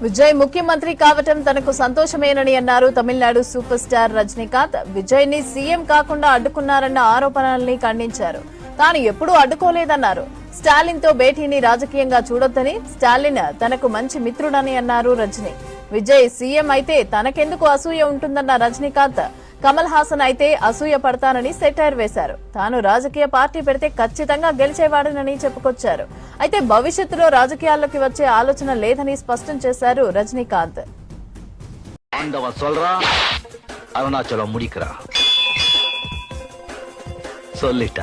విజయ్ ముఖ్యమంత్రి కావటం తనకు సంతోషమేనని అన్నారు తమిళనాడు సూపర్ స్టార్ రజనీకాంత్. విజయ్ ని సీఎం కాకుండా అడ్డుకున్నారన్న ఆరోపణల్ని ఖండించారు. తాను ఎప్పుడూ అడ్డుకోలేదన్నారు. స్టాలిన్ తో భేటీని రాజకీయంగా చూడొద్దని, స్టాలిన్ తనకు మంచి మిత్రుడని అన్నారు రజనీ. విజయ్ సీఎం అయితే తనకెందుకు అసూయ ఉంటుందన్న రజనీకాంత్, కమల్ హాసన్ అయితే అసూయ పడతానని సెటైర్ వేశారు. తాను రాజకీయ పార్టీ పెడితే ఖచ్చితంగా గెలిచేవాడనని చెప్పుకొచ్చారు. అయితే భవిష్యత్తులో రాజకీయాల్లోకి వచ్చే ఆలోచన లేదని స్పష్టం చేశారు రజనీకాంత్. అరుణాచలం ముడికరా సొల్లిట